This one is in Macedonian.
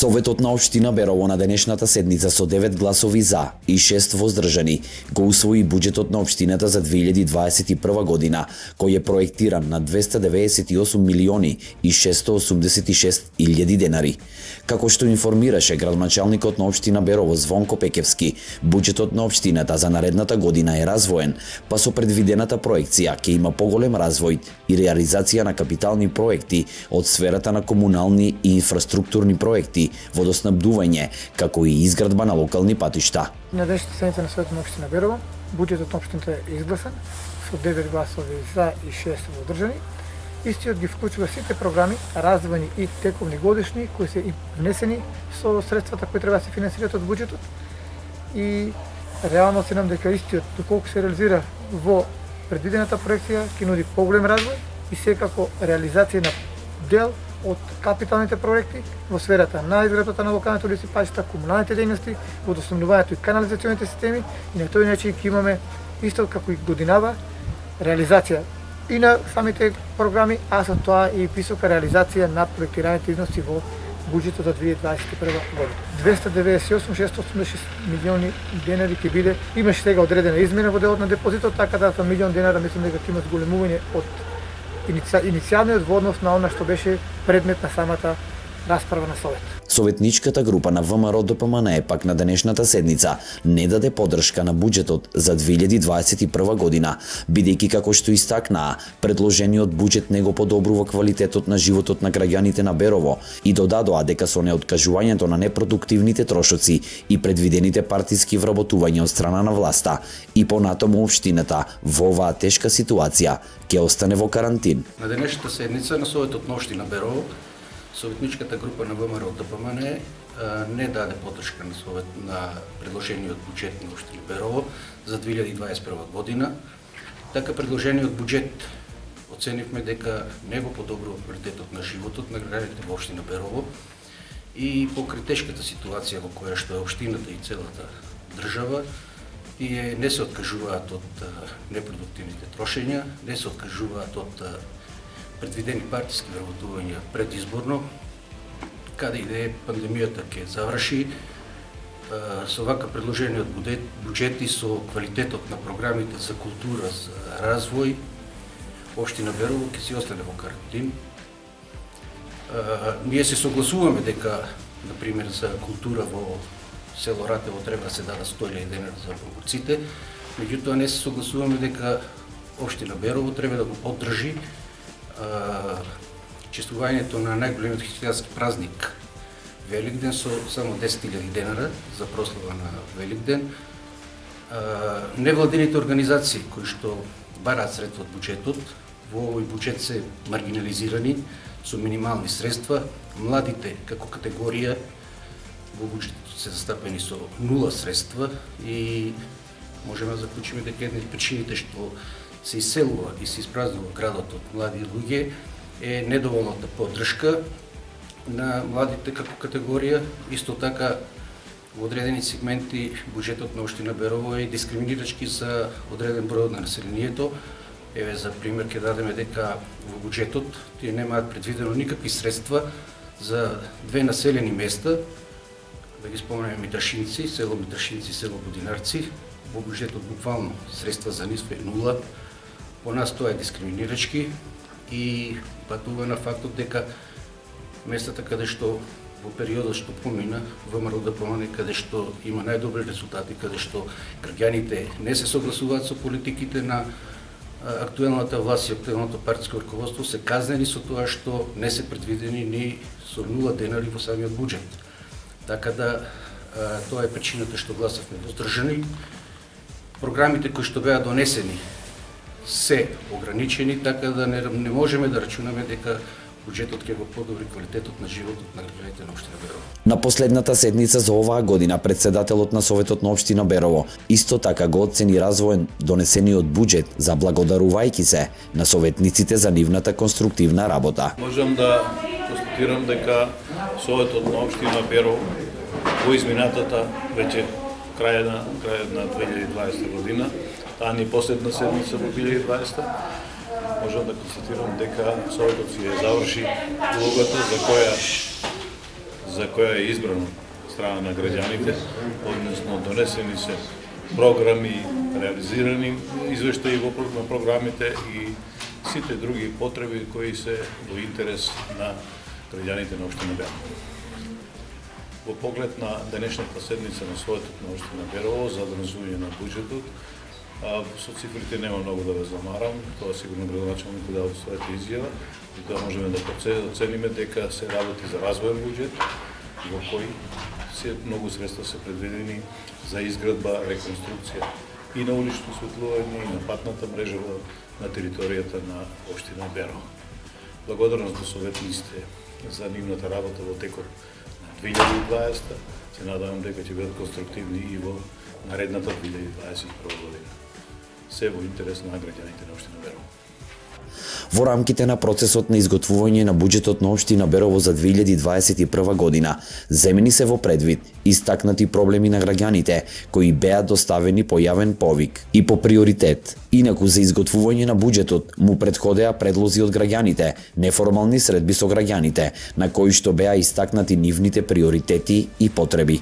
Советот на општина Берово на денешната седница со 9 гласови за и 6 воздржани го усвои буџетот на општината за 2021 година, кој е проектиран на 298 милиони и 686 илјади денари. Како што информираше градоначалникот на општина Берово Звонко Пекевски, буџетот на општината за наредната година е развоен, па со предвидената проекција ќе има поголем развој и реализација на капитални проекти од сферата на комунални и инфраструктурни проекти, водоснабдување, како и изградба на локални патишта. На денешната седница на Советот на општина Берово, буџетот на општината е изгласан со 9 гласови за и 6 воздржани. Истиот ги вклучува сите програми, развојни и тековни годишни, кои се внесени со средствата кои треба да се финансираат од буџетот. И реално оценам дека истиот, доколку се реализира во предвидената проекција, ќе нуди поголем развој и секако реализација на дел од капиталните проекти во сферата на изградбата на локалните улици, патишта, комуналните дејности, водоснабдувањето и канализационите системи, и на тој начин ќе имаме исто како и годинава реализација и на самите програми, а со тоа и висока реализација на проектираните износи во буџетот за 2021 година. 298,686 милиони денари ќе биде, имаше сега одредена измена во делот на депозитот, така да за милион денара мислам дека ќе има зголемување од иницијалниот во однос на она што беше предмет на самата расправа на Совет. Советничката група на ВМРО ДПМН пак на денешната седница не даде поддршка на буџетот за 2021 година, бидејќи како што истакнаа, предложениот буџет не го подобрува квалитетот на животот на граѓаните на Берово и додадоа дека со неоткажувањето на непродуктивните трошоци и предвидените партиски вработувања од страна на власта и понатаму општината во оваа тешка ситуација ќе остане во карантин. На денешната седница на Советот на општина Берово Советничката група на ВМРО ДПМН не даде поддршка на предложениот буџет на општина Берово за 2021 година. Така предложениот буџет оценивме дека не го подобрува квалитетот на животот на граѓаните во општина Берово и покрај тешката ситуација во која што е општината и целата држава, тие не се откажуваат од непродуктивните трошења, не се откажуваат од предвидени партиски вработувања предизборно, каде и да е пандемијата ќе заврши. Со вака предложениот буџет и со квалитетот на програмите за култура, за развој, општина Берово ќе си остане во карантин. Ние се согласуваме дека, например, за култура во село Ратево треба да се дадат 100.000 денара за поморците, меѓутоа не се согласуваме дека општина Берово треба да го поддржи чествувањето на најголемиот христијански празник Великден со само 10.000 денара за прослава на Великден. Невладините организации кои што бараат средства од буџетот, во овој буџет се маргинализирани со минимални средства. Младите како категорија во буџетот се застапени со нула средства и можеме да заклучиме дека една од причините што се иселува и се испразнува градот од млади луѓе е недоволната поддршка на младите како категорија. Исто така во одредени сегменти буџетот на општина Берово е дискриминирачки за одреден број од населението. Еве за пример ќе дадеме дека во буџетот тие немаат предвидено никакви средства за две населени места, да ги споменеме Митршинци, село Митршинци, село Будинарци. Во буџетот буквално средства за нив е нула. По нас тоа е дискриминирачки и патува на фактот дека местата каде што во периодот што помина ВМРО ДПМН, каде што има најдобри резултати, каде што граѓаните не се согласуваат со политиките на актуелната власт и актуелното партиско руководство, се казнени со тоа што не се предвидени ни со 0 денари во самиот буџет. Така да тоа е причината што гласавме воздржани. Програмите кои што беа донесени се ограничени, така да не можеме да рачунаме дека буџетот ќе го подобри квалитетот на животот на граѓаните на општина Берово. На последната седница за оваа година председателот на Советот на општина Берово исто така го оцени развоен донесениот буџет, заблагодарувајќи се на советниците за нивната конструктивна работа. Можам да констатирам дека Советот на општина Берово во изминатата веќе крајот на 2020 година, таа ни последна седница во 2020, можам да констатирам дека Советот си ја заврши улогата за која за која е избрано страна на граѓаните, односно донесени се програми, реализирани извештаи на програмите и сите други потреби кои се во интерес на граѓаните на општина Берово. Во поглед на денешната седница на Советот на општина Берово за донесување на буџетот, со цифрите нема многу да ве замарам, тоа сигурно градоначалникот дава својата изјава, и тоа можеме да оцениме дека се работи за развоен буџет, во кој се многу средства се предвидени за изградба, реконструкција и на улично осветлување и на патната мрежа на територијата на општина Берово. Благодарност до советниците за нивната работа во текот на 2020, се надевам дека ќе бидат конструктивни и во наредната 2021 година. Се во интерес на граѓаните на општина Берово. Во рамките на процесот на изготвување на буџетот на општина Берово за 2021 година, земени се во предвид истакнати проблеми на граѓаните кои беа доставени по јавен повик и по приоритет. Инаку за изготвување на буџетот му претходеа предлози од граѓаните, неформални средби со граѓаните, на кои што беа истакнати нивните приоритети и потреби.